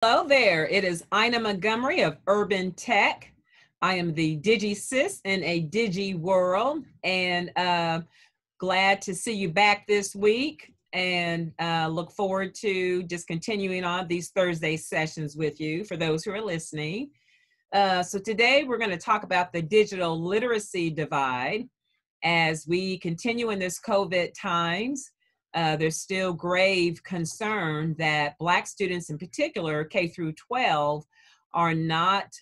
Hello there. It is Ina Montgomery of Urban Tech. I am the Digi sis in a Digi world, and glad to see you back this week. And look forward to just continuing on these Thursday sessions with you for those who are listening. So today we're going to talk about the digital literacy divide as we continue in this COVID times. There's still grave concern that Black students in particular, K through 12, are not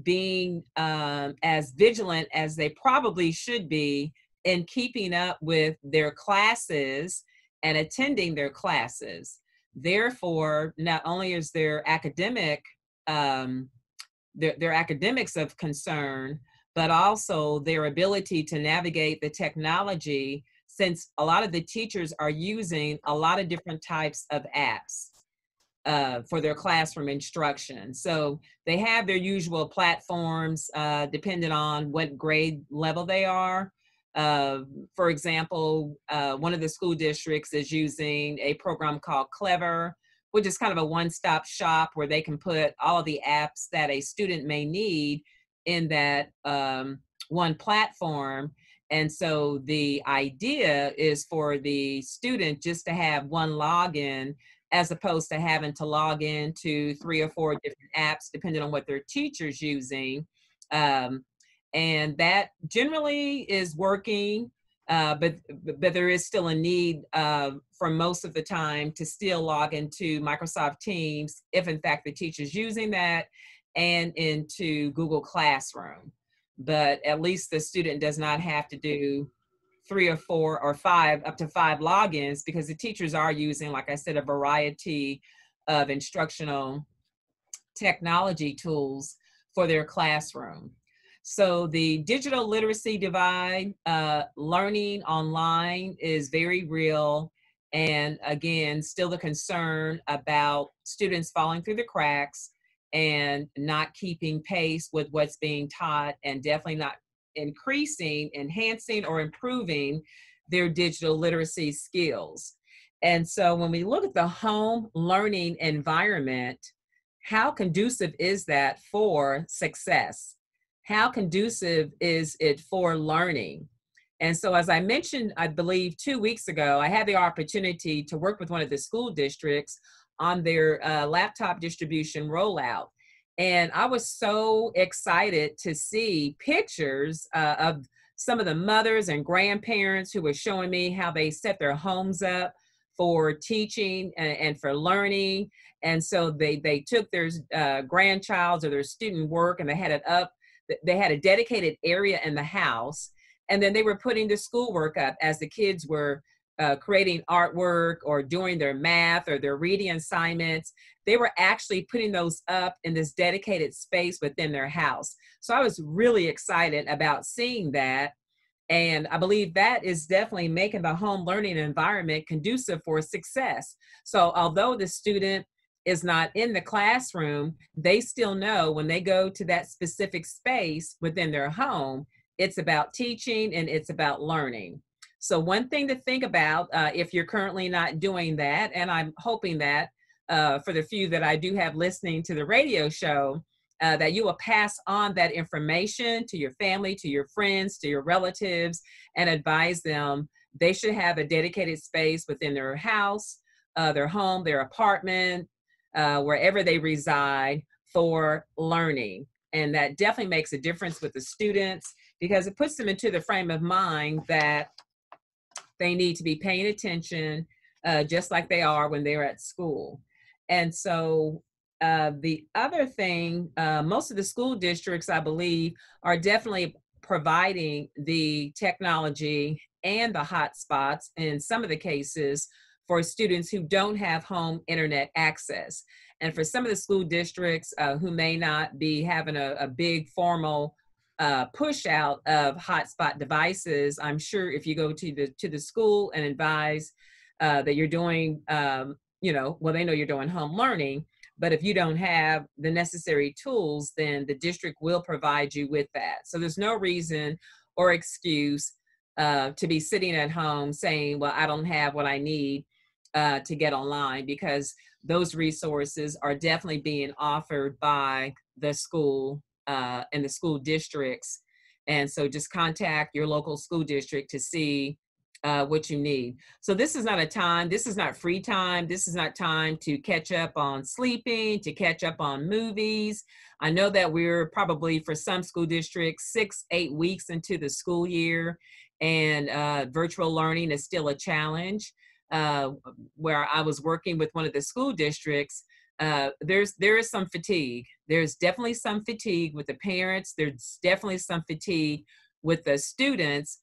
being as vigilant as they probably should be in keeping up with their classes and attending their classes. Therefore, not only is their academics of concern, but also their ability to navigate the technology, since a lot of the teachers are using a lot of different types of apps for their classroom instruction. So they have their usual platforms depending on what grade level they are. For example, one of the school districts is using a program called Clever, which is kind of a one-stop shop where they can put all of the apps that a student may need in that one platform. And so the idea is for the student just to have one login, as opposed to having to log in to 3 or 4 different apps, depending on what their teacher's using. And that generally is working, but there is still a need for most of the time to still log into Microsoft Teams, if in fact the teacher's using that, and into Google Classroom. But at least the student does not have to do 3 or 4 or 5, up to 5 logins, because the teachers are using, like I said, a variety of instructional technology tools for their classroom. So the digital literacy divide, learning online is very real. And again, still the concern about students falling through the cracks and not keeping pace with what's being taught, and definitely not increasing, enhancing, or improving their digital literacy skills. And so when we look at the home learning environment, how conducive is that for success? How conducive is it for learning? And so, as I mentioned, I believe 2 weeks ago, I had the opportunity to work with one of the school districts on their laptop distribution rollout. And I was so excited to see pictures of some of the mothers and grandparents who were showing me how they set their homes up for teaching and for learning. And so they took their grandchild's or their student work, and they had it up. They had a dedicated area in the house, and then they were putting the schoolwork up as the kids were creating artwork or doing their math or their reading assignments. They were actually putting those up in this dedicated space within their house. So I was really excited about seeing that. And I believe that is definitely making the home learning environment conducive for success. So although the student is not in the classroom, they still know when they go to that specific space within their home, it's about teaching and it's about learning. So one thing to think about if you're currently not doing that, and I'm hoping that for the few that I do have listening to the radio show, that you will pass on that information to your family, to your friends, to your relatives, and advise them they should have a dedicated space within their house, their home, their apartment, wherever they reside, for learning. And that definitely makes a difference with the students, because it puts them into the frame of mind that they need to be paying attention just like they are when they're at school. And so the other thing, most of the school districts, I believe, are definitely providing the technology and the hotspots in some of the cases for students who don't have home internet access. And for some of the school districts who may not be having a big formal push out of hotspot devices, I'm sure if you go to the school and advise that you're doing, well, they know you're doing home learning, but if you don't have the necessary tools, then the district will provide you with that. So there's no reason or excuse to be sitting at home saying, well, I don't have what I need to get online, because those resources are definitely being offered by the school and the school districts. And so just contact your local school district to see what you need. So this is not a time, this is not free time. This is not time to catch up on sleeping, to catch up on movies. I know that we're probably, for some school districts, 6-8 weeks into the school year, and virtual learning is still a challenge. Where I was working with one of the school districts, there is some fatigue. There's definitely some fatigue with the parents. There's definitely some fatigue with the students,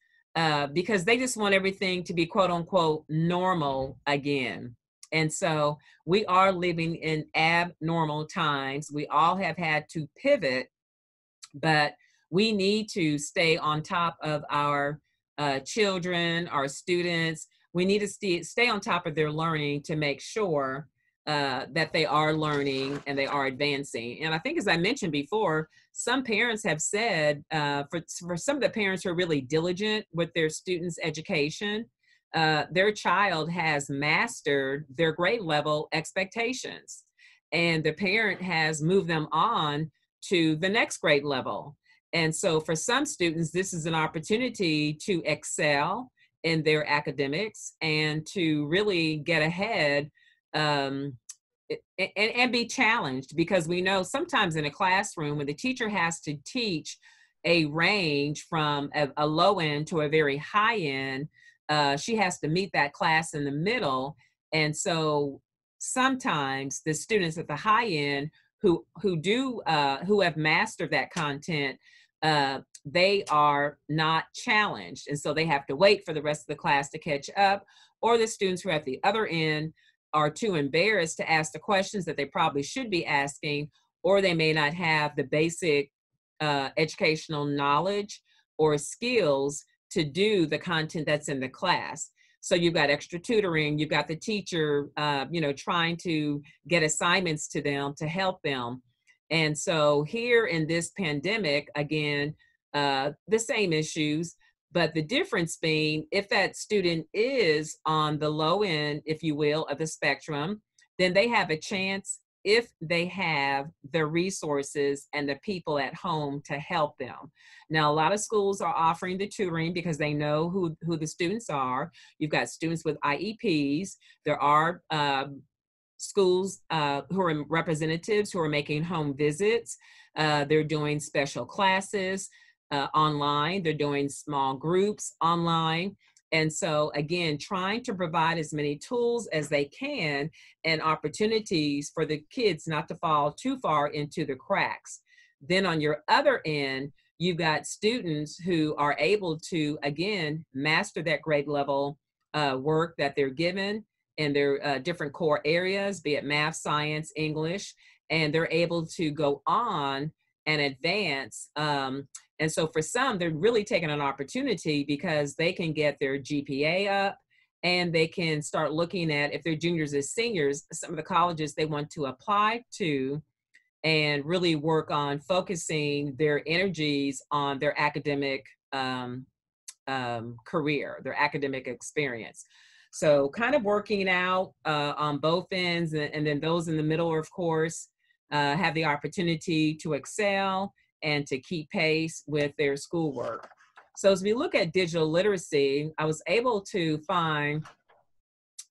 because they just want everything to be quote unquote normal again. And so we are living in abnormal times. We all have had to pivot, but we need to stay on top of our children, our students. We need to stay on top of their learning to make sure that they are learning and they are advancing. And I think, as I mentioned before, some parents have said, for some of the parents who are really diligent with their students' education, their child has mastered their grade level expectations, and the parent has moved them on to the next grade level. And so for some students, this is an opportunity to excel in their academics and to really get ahead, um, and be challenged, because we know sometimes in a classroom when the teacher has to teach a range from a low end to a very high end, she has to meet that class in the middle. And so sometimes the students at the high end who have mastered that content, they are not challenged, and so they have to wait for the rest of the class to catch up. Or the students who are at the other end are too embarrassed to ask the questions that they probably should be asking, or they may not have the basic educational knowledge or skills to do the content that's in the class. So you've got extra tutoring, you've got the teacher, trying to get assignments to them to help them. And so here in this pandemic, again, the same issues, but the difference being, if that student is on the low end, if you will, of the spectrum, then they have a chance if they have the resources and the people at home to help them. Now, a lot of schools are offering the tutoring because they know who the students are. You've got students with IEPs. There are schools who are representatives who are making home visits. They're doing special classes online. They're doing small groups online. And so again, trying to provide as many tools as they can and opportunities for the kids not to fall too far into the cracks. Then on your other end, you've got students who are able to, again, master that grade level work that they're given in their different core areas, be it math, science, English, and they're able to go on and advance. And so for some, they're really taking an opportunity because they can get their GPA up, and they can start looking at, if they're juniors and seniors, some of the colleges they want to apply to, and really work on focusing their energies on their academic career, their academic experience. So kind of working out on both ends, and then those in the middle, of course, have the opportunity to excel and to keep pace with their schoolwork. So as we look at digital literacy, I was able to find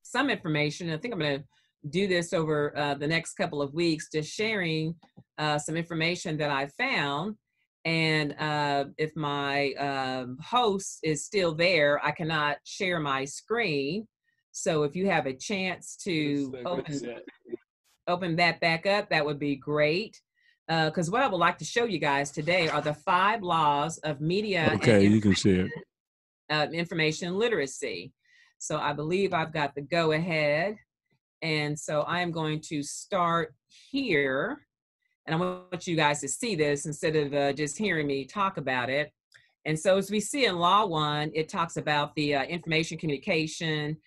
some information. I think I'm going to do this over the next couple of weeks, just sharing some information that I found. And if my host is still there, I cannot share my screen. So if you have a chance to open that back up, that would be great. Because what I would like to show you guys today are the 5 laws of media and you can share information literacy. So I believe I've got the go ahead. And so I am going to start here. And I want you guys to see this instead of just hearing me talk about it. And so as we see in Law 1, it talks about the information communication.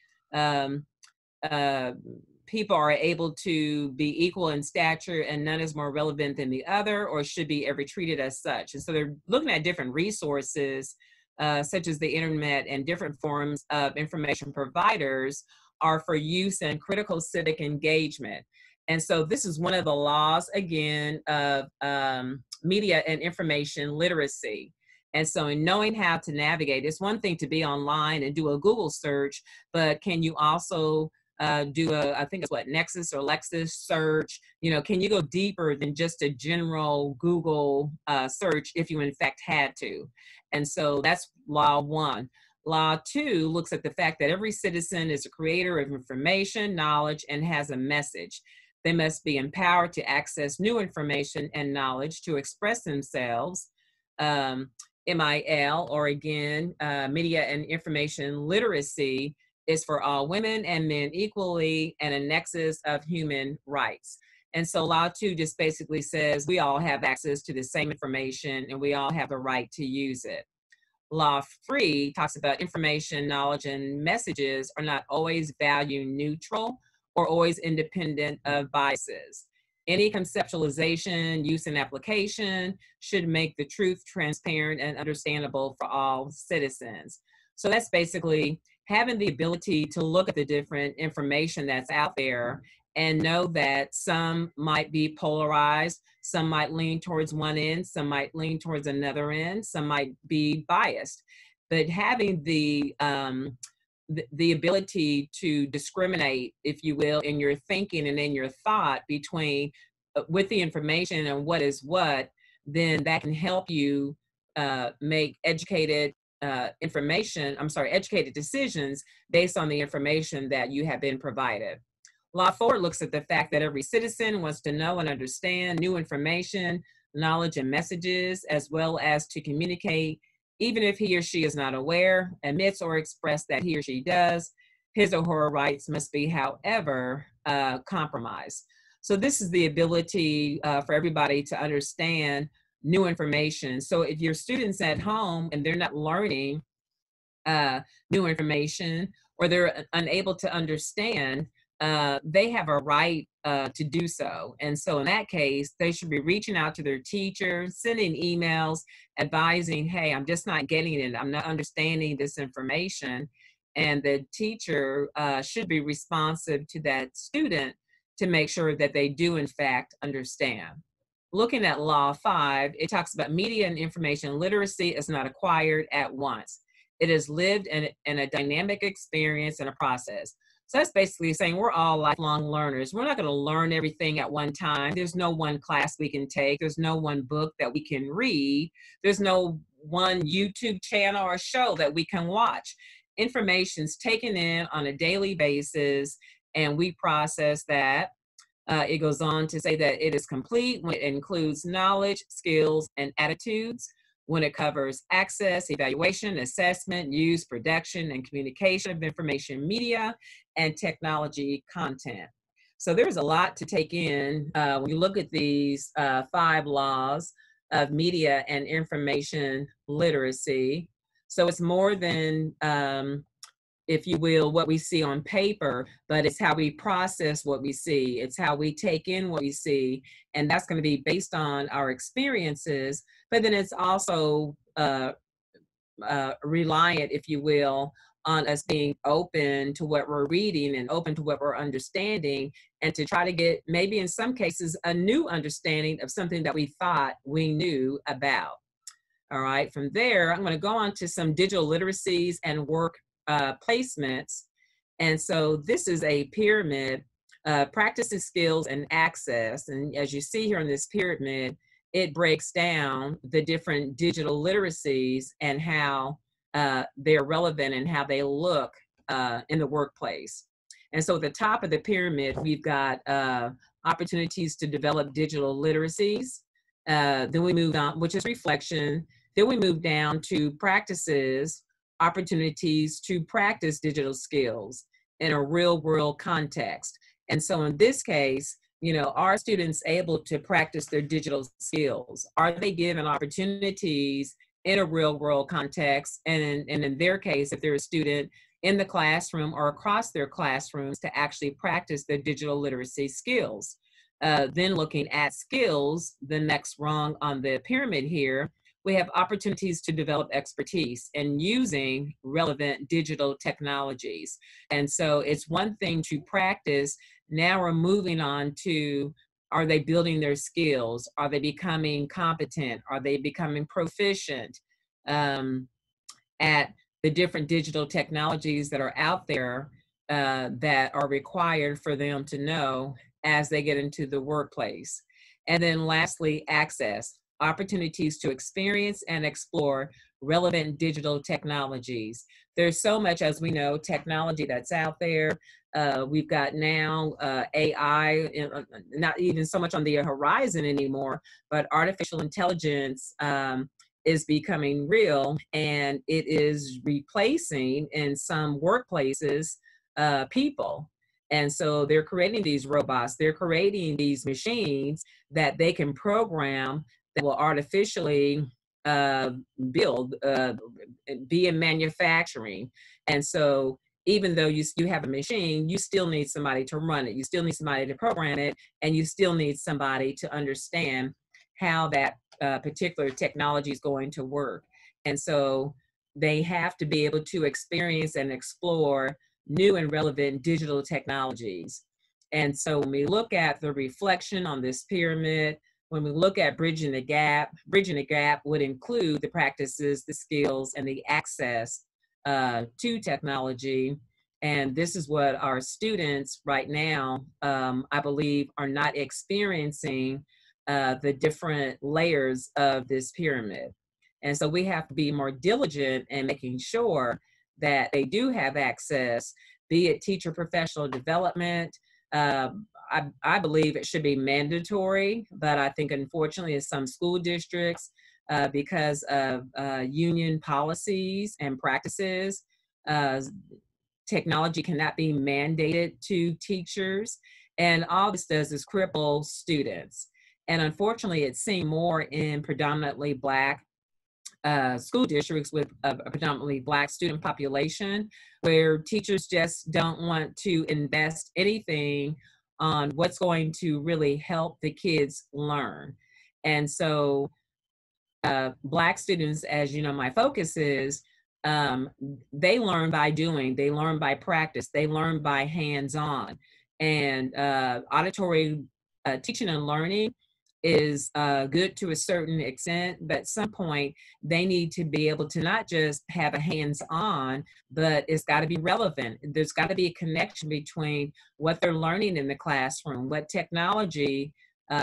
People are able to be equal in stature, and none is more relevant than the other or should be ever treated as such. And so they're looking at different resources, such as the internet, and different forms of information providers are for use in critical civic engagement. And so this is one of the laws, again, of media and information literacy. And so in knowing how to navigate, it's one thing to be online and do a Google search, but can you also do a, I think it's what, Nexus or Lexus search? Can you go deeper than just a general Google search if you in fact had to? And so that's law one. Law two looks at the fact that every citizen is a creator of information, knowledge, and has a message. They must be empowered to access new information and knowledge to express themselves. MIL, or again, media and information literacy, is for all women and men equally, and a nexus of human rights. And so Law 2 just basically says we all have access to the same information and we all have the right to use it. Law 3 talks about information, knowledge, and messages are not always value neutral or always independent of biases. Any conceptualization, use, and application should make the truth transparent and understandable for all citizens. So that's basically having the ability to look at the different information that's out there and know that some might be polarized, some might lean towards one end, some might lean towards another end, some might be biased. But having the ability to discriminate, if you will, in your thinking and in your thought between with the information and what is what, then that can help you make educated educated decisions based on the information that you have been provided. Law 4 looks at the fact that every citizen wants to know and understand new information, knowledge, and messages, as well as to communicate, even if he or she is not aware, admits, or express that he or she does. His or her rights must be, however, compromised. So this is the ability for everybody to understand new information. So if your students at home and they're not learning new information, or they're unable to understand, they have a right to do so. And so in that case, they should be reaching out to their teacher, sending emails, advising, hey, I'm just not getting it. I'm not understanding this information. And the teacher should be responsive to that student to make sure that they do, in fact, understand. Looking at Law 5, it talks about media and information literacy is not acquired at once. It is lived in a dynamic experience and a process. So that's basically saying we're all lifelong learners. We're not going to learn everything at one time. There's no one class we can take. There's no one book that we can read. There's no one YouTube channel or show that we can watch. Information's taken in on a daily basis, and we process that. It goes on to say that it is complete when it includes knowledge, skills, and attitudes, when it covers access, evaluation, assessment, use, production, and communication of information media and technology content. So there's a lot to take in when you look at these 5 laws of media and information literacy. So it's more than if you will, what we see on paper, but it's how we process what we see. It's how we take in what we see. And that's going to be based on our experiences, but then it's also reliant, if you will, on us being open to what we're reading and open to what we're understanding, and to try to get, maybe in some cases, a new understanding of something that we thought we knew about. All right, from there, I'm going to go on to some digital literacies and work placements. And so this is a pyramid, practices, skills, and access. And as you see here on this pyramid, it breaks down the different digital literacies and how they're relevant and how they look in the workplace. And so at the top of the pyramid, we've got opportunities to develop digital literacies. Then we move on, which is reflection. Then we move down to practices, opportunities to practice digital skills in a real world context. And so in this case, are students able to practice their digital skills? Are they given opportunities in a real world context? And in their case, if they're a student in the classroom or across their classrooms, to actually practice their digital literacy skills. Then looking at skills, the next rung on the pyramid here, we have opportunities to develop expertise in using relevant digital technologies. And so it's one thing to practice. Now we're moving on to, are they building their skills? Are they becoming competent? Are they becoming proficient at the different digital technologies that are out there that are required for them to know as they get into the workplace? And then lastly, access, opportunities to experience and explore relevant digital technologies. There's so much, as we know, technology that's out there. We've got now AI, not even so much on the horizon anymore, but artificial intelligence is becoming real, and it is replacing in some workplaces people. And so they're creating these robots, they're creating these machines that they can program that will artificially uh, build, be in manufacturing. And so even though you have a machine, you still need somebody to run it. You still need somebody to program it, and you still need somebody to understand how that particular technology is going to work. And so they have to be able to experience and explore new and relevant digital technologies. And so when we look at the reflection on this pyramid, when we look at bridging the gap would include the practices, the skills, and the access to technology. And this is what our students right now, I believe, are not experiencing the different layers of this pyramid. And so we have to be more diligent in making sure that they do have access, be it teacher professional development. I believe it should be mandatory, but I think unfortunately in some school districts, because of union policies and practices, uh, technology cannot be mandated to teachers. And all this does is cripple students. And unfortunately, it's seen more in predominantly Black school districts with a predominantly Black student population, where teachers just don't want to invest anything on what's going to really help the kids learn. And so Black students, as you know, my focus is, um, they learn by doing, they learn by practice, they learn by hands-on. And auditory teaching and learning is good to a certain extent, but at some point they need to be able to not just have a hands-on, but it's got to be relevant. There's got to be a connection between what they're learning in the classroom, what technology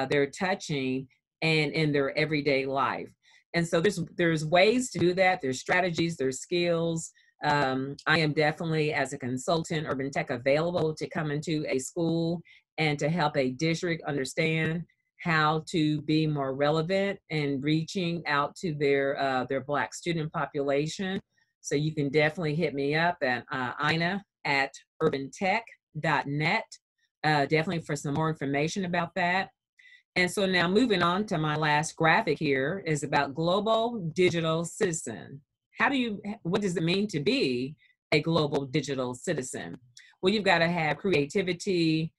they're touching, and in their everyday life. And so there's ways to do that. There's strategies, there's skills. I am definitely, as a consultant, urban tech, available to come into a school and to help a district understand how to be more relevant and reaching out to their Black student population. So you can definitely hit me up at Ina at urbantech.net, definitely for some more information about that. And so now moving on to my last graphic here is about global digital citizen. What does it mean to be a global digital citizen? Well, you've got to have creativity,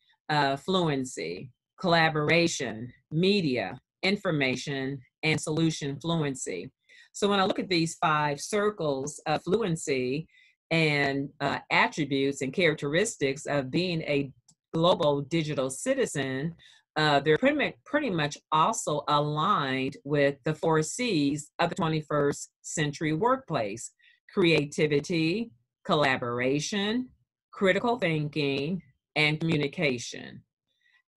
fluency, collaboration, media, information, and solution fluency. So when I look at these 5 circles of fluency and attributes and characteristics of being a global digital citizen, they're pretty much also aligned with the 4 C's of the 21st century workplace: creativity, collaboration, critical thinking, and communication.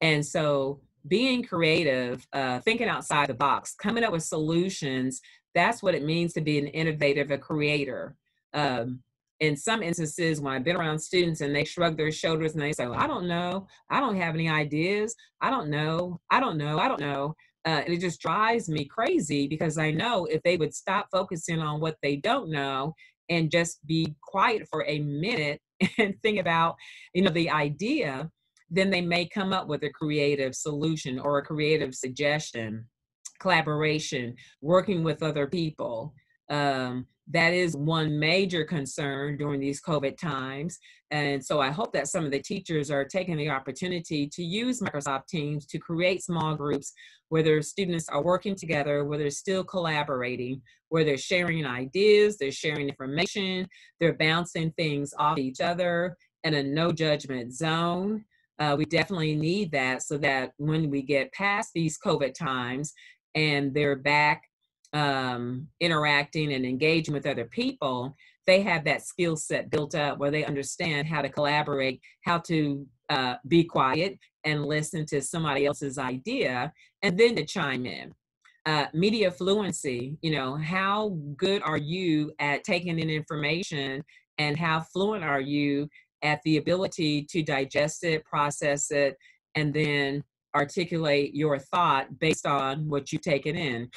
And so being creative, thinking outside the box, coming up with solutions, that's what it means to be an innovative, a creator. Um, in some instances, when I've been around students and they shrug their shoulders and they say, well, I don't know, I don't have any ideas, I don't know, I don't know, I don't know. And it just drives me crazy, because I know if they would stop focusing on what they don't know and just be quiet for a minute and think about, the idea, then they may come up with a creative solution or a creative suggestion. Collaboration, working with other people, That is one major concern during these COVID times. And so I hope that some of the teachers are taking the opportunity to use Microsoft Teams to create small groups where their students are working together, where they're still collaborating, where they're sharing ideas, they're sharing information, they're bouncing things off each other in a no judgment zone. We definitely need that so that when we get past these COVID times and they're back interacting and engaging with other people, they have that skill set built up where they understand how to collaborate, how to be quiet and listen to somebody else's idea, and then to chime in. Media fluency, you know, how good are you at taking in information, and how fluent are you at the ability to digest it, process it, and then articulate your thought based on what you've taken in.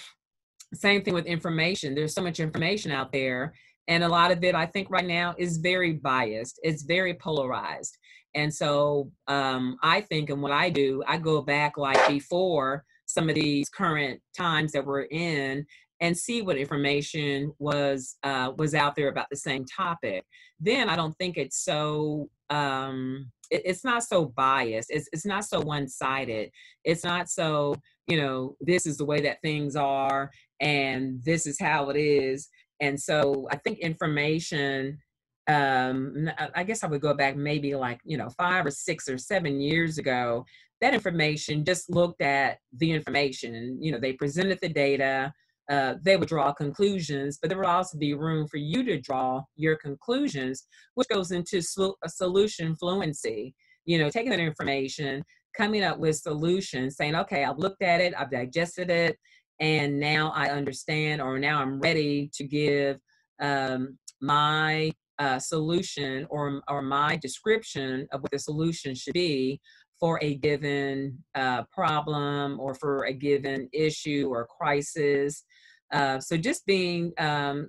Same thing with information. There's so much information out there. And a lot of it, I think right now is very biased. It's very polarized. And so I think, and what I do, I go back like before some of these current times that we're in and see what information was out there about the same topic. Then I don't think it's so, it's not so biased. It's not so one-sided. It's not so, you know, this is the way that things are and this is how it is. And so I think information, I guess I would go back maybe like, you know, 5 or 6 or 7 years ago, that information just looked at the information and, you know, they presented the data, they would draw conclusions, but there would also be room for you to draw your conclusions, which goes into a solution fluency, you know, taking that information, coming up with solutions, saying, okay, I've looked at it, I've digested it, and now I understand, or now I'm ready to give my solution or my description of what the solution should be for a given problem or for a given issue or crisis. So just being,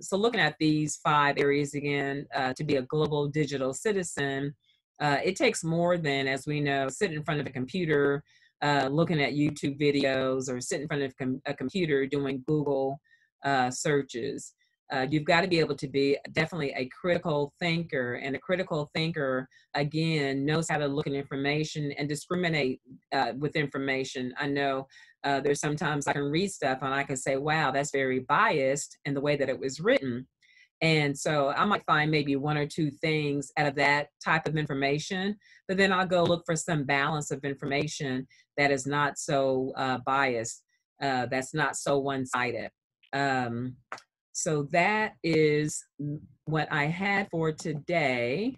so looking at these 5 areas again, to be a global digital citizen, it takes more than, as we know, sitting in front of a computer, looking at YouTube videos, or sitting in front of a computer doing Google searches. You've got to be able to be definitely a critical thinker, and a critical thinker, again, knows how to look at information and discriminate with information. I know there's sometimes I can read stuff and I can say, wow, that's very biased in the way that it was written. And so I might find maybe 1 or 2 things out of that type of information, but then I'll go look for some balance of information that is not so biased, that's not so one-sided. Um, so that is what I had for today.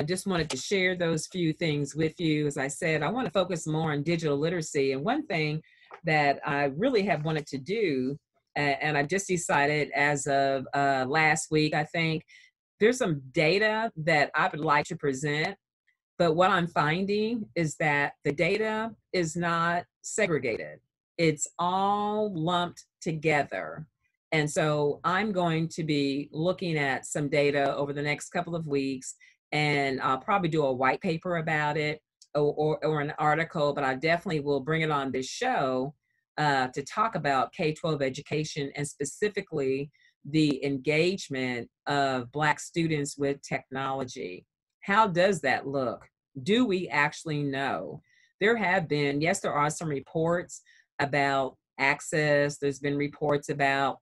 Just wanted to share those few things with you. As I said, I want to focus more on digital literacy. And one thing that I really have wanted to do, and I've just decided as of last week, I think there's some data that I would like to present, but what I'm finding is that the data is not segregated. It's all lumped together. And so I'm going to be looking at some data over the next couple of weeks, and I'll probably do a white paper about it, or an article, but I definitely will bring it on this show to talk about K-12 education, and specifically the engagement of Black students with technology. How does that look? Do we actually know? There have been, yes, there are some reports about access. There's been reports about,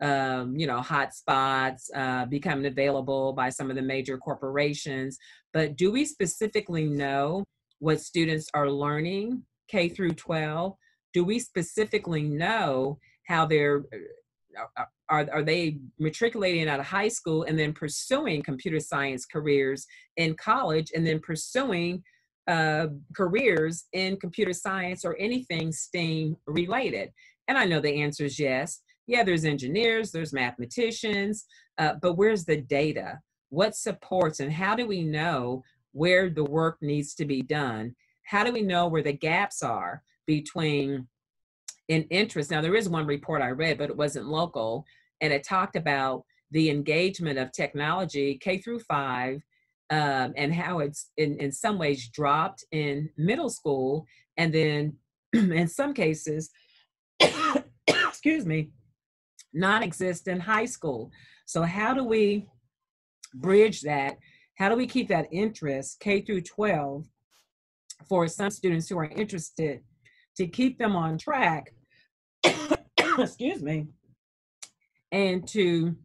you know, hotspots becoming available by some of the major corporations. But do we specifically know what students are learning K through 12? Do we specifically know how they're, are they matriculating out of high school and then pursuing computer science careers in college, and then pursuing careers in computer science or anything STEAM related? And I know the answer is yes. Yeah, there's engineers, there's mathematicians, but where's the data? What supports, and how do we know where the work needs to be done? How do we know where the gaps are between in interest? Now, there is one report I read, but it wasn't local, and it talked about the engagement of technology K through 5, and how it's in some ways dropped in middle school, and then in some cases, excuse me, non-exist in high school. So how do we bridge that? How do we keep that interest K through 12 for some students who are interested, to keep them on track, excuse me, and to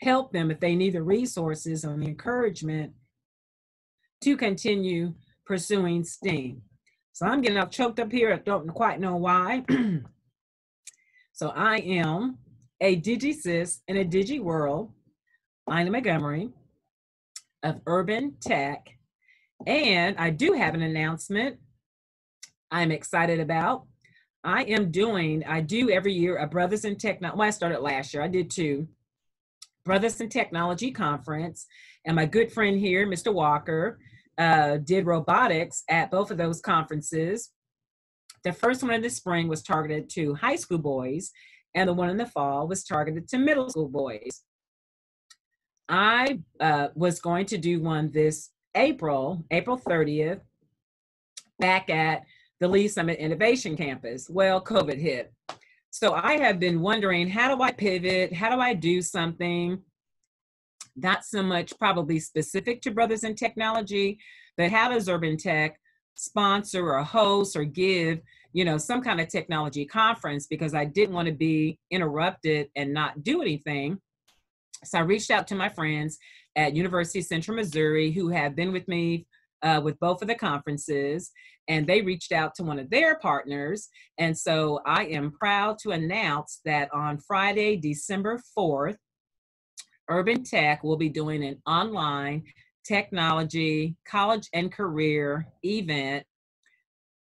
help them if they need the resources or the encouragement to continue pursuing STEAM. So I'm getting all choked up here. I don't quite know why. So I am a Digi in a Digi world, Ina Montgomery of Urban Tech. And I do have an announcement I'm excited about. I do every year a Brothers in Technology. Well, I started last year. I did 2. Brothers in Technology Conference. And my good friend here, Mr. Walker, did robotics at both of those conferences. The first one in the spring was targeted to high school boys, and the one in the fall was targeted to middle school boys. I was going to do one this April 30th, back at the Lee Summit Innovation Campus. Well, COVID hit. So I have been wondering, how do I pivot? How do I do something not so much probably specific to Brothers in Technology, but how does Urban Tech sponsor or host or give, some kind of technology conference, because I didn't want to be interrupted and not do anything. So I reached out to my friends at University of Central Missouri who have been with me with both of the conferences, and they reached out to one of their partners. And so I am proud to announce that on Friday, December 4th, Urban Tech will be doing an online technology college and career event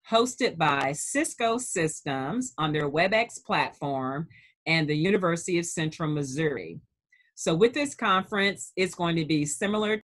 hosted by Cisco Systems on their WebEx platform and the University of Central Missouri. So with this conference, it's going to be similar